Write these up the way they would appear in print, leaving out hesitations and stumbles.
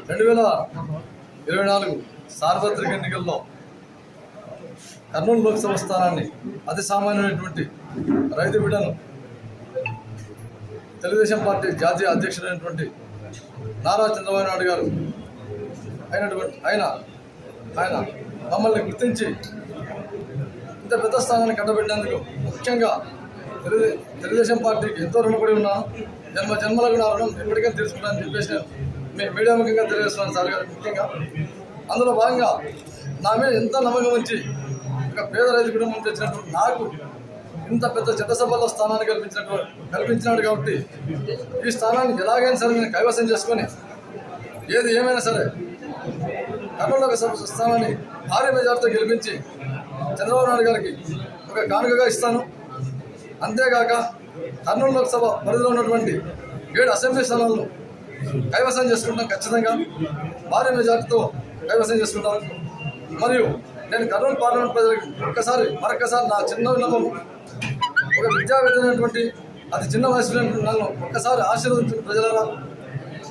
2024 సార్వత్రిక ఎన్నికల్లో కర్నూలు లోక్సభ స్థానాన్ని అతి సామాన్యమైనటువంటి రైతు బిడ్డను తెలుగుదేశం పార్టీ జాతీయ అధ్యక్షుడైనటువంటి నారా చంద్రబాబు నాయుడు గారు ఆయన మమ్మల్ని గుర్తించి ఇంత పెద్ద స్థానాన్ని కట్టబెట్టినందుకు ముఖ్యంగా తెలుగుదేశం పార్టీకి ఎంతో రుణపడి ఉన్నాను. జన్మలకు నా రుణం ఎప్పటికైనా తెలుసుకుంటానని చెప్పేసి నేను మీడియా ముఖ్యంగా తెలియజేస్తున్నాను సార్ గారు. ముఖ్యంగా అందులో భాగంగా నా మీద ఎంత నమ్మకం ఉంచి ఒక పేద రైతు కుటుంబం తెచ్చినట్టు నాకు ఇంత పెద్ద చట్టసభలో స్థానాన్ని కల్పించినాడు కాబట్టి ఈ స్థానాన్ని ఎలాగైనా సరే నేను కైవసం చేసుకొని ఏది ఏమైనా సరే కర్నూలు స్థానాన్ని భారీ మెజార్టీతో గెలిపించి చంద్రబాబు నాయుడు గారికి ఒక కానుకగా ఇస్తాను. అంతేగాక కర్నూలు లోక్సభ పరిధిలో ఉన్నటువంటి 7 అసెంబ్లీ స్థానాలను కైవసం చేసుకుంటాం. ఖచ్చితంగా భారీ మెజార్టీతో కైవసం చేసుకుంటాను. మరియు నేను కర్నూలు పార్లమెంట్ ప్రజలకు మరొకసారి నా చిన్న విన్నపము, ఒక విద్యావేత్తైనటువంటి అతి చిన్న వయసులో నన్ను ఒక్కసారి ఆశీర్వదించిన ప్రజలారా,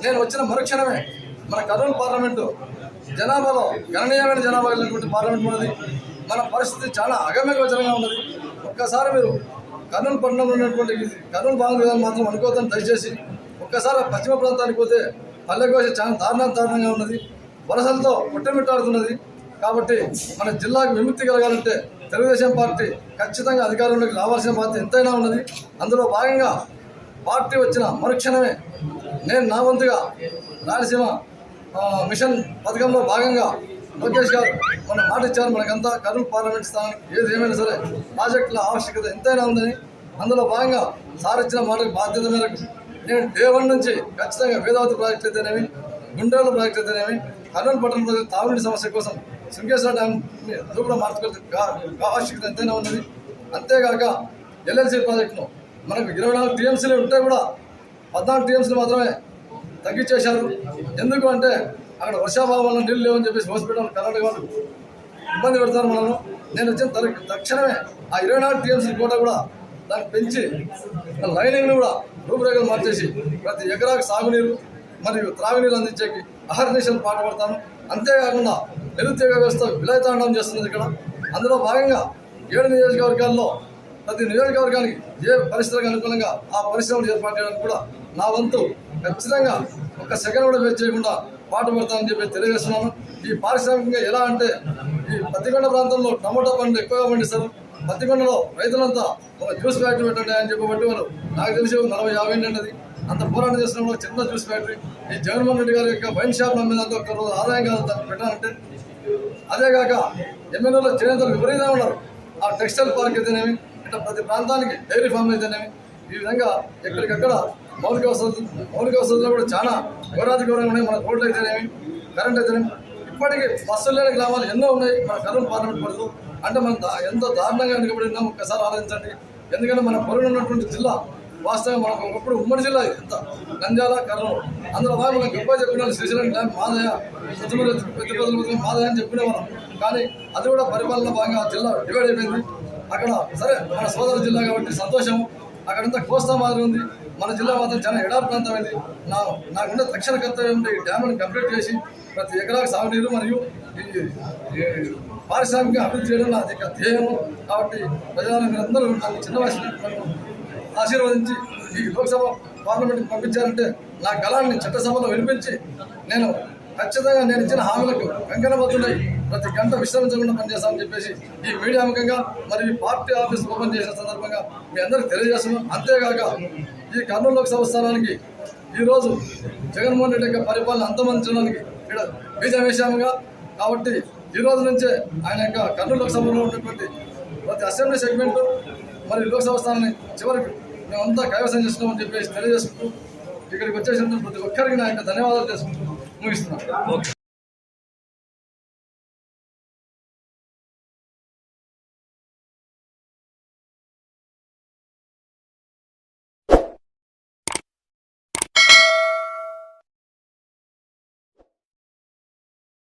నేను వచ్చిన మరుక్షణమే మన కర్నూలు పార్లమెంటు జనాభాలో గణనీయమైన జనాభా కలిగినటువంటి పార్లమెంట్ ఉన్నది. మన పరిస్థితి చాలా అగమ్యగోచరంగా ఉన్నది. ఒక్కసారి మీరు కర్నూలు పట్టణంలో ఉన్నటువంటి కర్నూలు భాగం విధానం మాత్రం అనుకోవద్దని దయచేసి ఒక్కసారి పశ్చిమ ప్రాంతానికి పోతే పల్లెకోశ చాలా దారుణంగా ఉన్నది. వలసలతో పుట్టమిట్టాడుతున్నది. కాబట్టి మన జిల్లాకు విముక్తి కలగాలంటే తెలుగుదేశం పార్టీ ఖచ్చితంగా అధికారంలోకి రావాల్సిన బాధ్యత ఎంతైనా ఉన్నది. అందులో భాగంగా పార్టీ వచ్చిన మరుక్షణమే నేను నా వంతుగా రాయలసీమ మిషన్ పథకంలో భాగంగా లోకేష్ గారు మన మాట ఇచ్చారు. మనకంతా కర్నూలు పార్లమెంట్ స్థానం ఏది ఏమైనా సరే ప్రాజెక్టుల ఆవశ్యకత ఎంతైనా ఉందని, అందులో భాగంగా సార్ ఇచ్చిన మాటకు బాధ్యత మేరకు నేను డే 1 నుంచి ఖచ్చితంగా వేదావతి ప్రాజెక్టు అయితేనేమి, గుండ్రేల ప్రాజెక్టు అయితేనేమి, కర్నూలు పట్టణ ప్రజలు తాగునీటి సమస్య కోసం శృంగేశ్వర డ్యామ్ దూరం మార్చుకోవాల్సిన ఆవశ్యకత ఎంతైనా ఉన్నది. అంతేగాక ఎల్ఎల్సీ ప్రాజెక్టును మనకు 24 టీఎంసీలు ఉంటే కూడా 14 టీఎంసీలు మాత్రమే తగ్గించేశారు. ఎందుకు అంటే అక్కడ వర్షాభావం వల్ల నీళ్ళు లేవని చెప్పేసి హాస్పిటల్ కర్ణాటక వాళ్ళు ఇబ్బంది పెడతారు మనల్ని. నేను వచ్చిన తక్షణమే ఆ 24 టీఎంసీ కోట కూడా దాన్ని పెంచి లైనింగ్ని కూడా రూపురేఖలు మార్చేసి ప్రతి ఎకరాకు సాగునీరు మరియు త్రాగునీరు అందించేకి అహర్నిశలు పాటుపడతాను. అంతేకాకుండా నిరుద్యోగ వ్యవస్థ విలయతాండం చేస్తున్నది ఇక్కడ. అందులో భాగంగా 7 నియోజకవర్గాల్లో ప్రతి నియోజకవర్గానికి ఏ పరిస్థితులకు అనుకూలంగా ఆ పరిశ్రమలు ఏర్పాటు చేయడానికి కూడా నా వంతు ఖచ్చితంగా ఒక్క సెకండ్ కూడా వేస్ట్ చేయకుండా పాటుపడతానని చెప్పి తెలియజేస్తున్నాను. ఈ పారిశ్రామికంగా ఎలా అంటే ఈ పత్తికొండ ప్రాంతంలో టమోటా పండు ఎక్కువగా పండిస్తారు. పత్తికొండలో రైతులంతా ఒక జ్యూస్ ఫ్యాక్టరీ పెట్టండి అని చెప్పబట్టి వాళ్ళు నాకు తెలిసి 40-50 ఏంటంటే అంత పోరాటం చేస్తున్న చిన్న జ్యూస్ ఫ్యాక్టరీ ఈ జగన్మోహన్ రెడ్డి గారి యొక్క వైన్ షాప్ నమ్మేదంతా ఒక రోజు ఆదాయం కాదు దాన్ని పెట్టాలంటే. అదేగాక ఎమ్మెల్యేలో చేనేతలు విపరీతంగా ఉన్నారు. ఆ టెక్స్టైల్ పార్క్ అయితేనేమి, ఇట్లా ప్రతి ప్రాంతానికి డైరీ ఫామ్ అయితేనేమి, ఈ విధంగా ఎక్కడికక్కడ మౌలిక వసతులు కూడా చాలా ఘోరాతిఘోరంగా ఉన్నాయి. మన రోడ్లు అయితేనేమి, కరెంట్ అయితేనేమి, ఇప్పటికీ బస్సులు లేని గ్రామాలు ఎన్నో ఉన్నాయి మన కర్నూలు పార్లమెంట్ పరిధిలో. అంటే మనం ఎంతో దారుణంగా వెనుకబడి ఉన్నాం. ఒక్కసారి ఆలోచించండి. ఎందుకంటే మన పొరుగున ఉన్నటువంటి జిల్లా వాస్తవంగా మనకు ఒకప్పుడు ఉమ్మడి జిల్లా ఎంత నంద్యాల, కర్నూలు. అందులో బాగా మనం గొప్ప చెప్పిన శ్రీశైలం డ్యామ్ మాదయ్య, పెద్ద మాదయ్య అని చెప్పుకునేవాళ్ళం. కానీ అది కూడా పరిపాలన భాగంగా జిల్లా డివైడ్ అయిపోయింది. అక్కడ సరే మన సోదర జిల్లా కాబట్టి సంతోషం. అక్కడంతా కోస్తా మాదిరి ఉంది. మన జిల్లా మాత్రం చాలా ఎడారి ప్రాంతమైంది. నాకున్న తక్షణ కర్తవ్యం ఈ డ్యామ్ని కంప్లీట్ చేసి ప్రతి ఎకరాకు సాగునీరు మరియు ఈ పారిశ్రామిక అభివృద్ధి చేయడం నా యొక్క ధ్యేయము. కాబట్టి ప్రజలను మీరందరూ నాకు చిన్న వయసు ఆశీర్వదించి ఈ లోక్సభ పార్లమెంట్కి పంపించారంటే నా గళాన్ని చట్టసభలో వినిపించి నేను ఖచ్చితంగా నేను ఇచ్చిన హామీలకు కంకణబద్ధుడై ప్రతి గంట విశ్రమించకుండా పనిచేస్తామని చెప్పేసి ఈ మీడియా ముఖంగా మరియు పార్టీ ఆఫీస్ ఓపెన్ చేసిన సందర్భంగా మీ అందరికీ తెలియజేస్తున్నాం. అంతేగాక ఈ కర్నూలు లోక్సభ స్థానానికి ఈరోజు జగన్మోహన్ రెడ్డి యొక్క పరిపాలన అంతమందించడానికి ఇక్కడ బీజం వేశాముగా. కాబట్టి ఈ రోజు నుంచే ఆయన యొక్క కర్నూలు లోక్సభలో ఉన్నటువంటి ప్రతి అసెంబ్లీ సెగ్మెంట్ మరియు లోక్సభ స్థానాన్ని చివరికి మేమంతా కైవసం చేస్తున్నామని చెప్పేసి తెలియజేసుకుంటూ ఇక్కడికి వచ్చేసినందుకు ప్రతి ఒక్కరికి నా యొక్క ధన్యవాదాలు చేసుకుంటూ ముగిస్తున్నాను.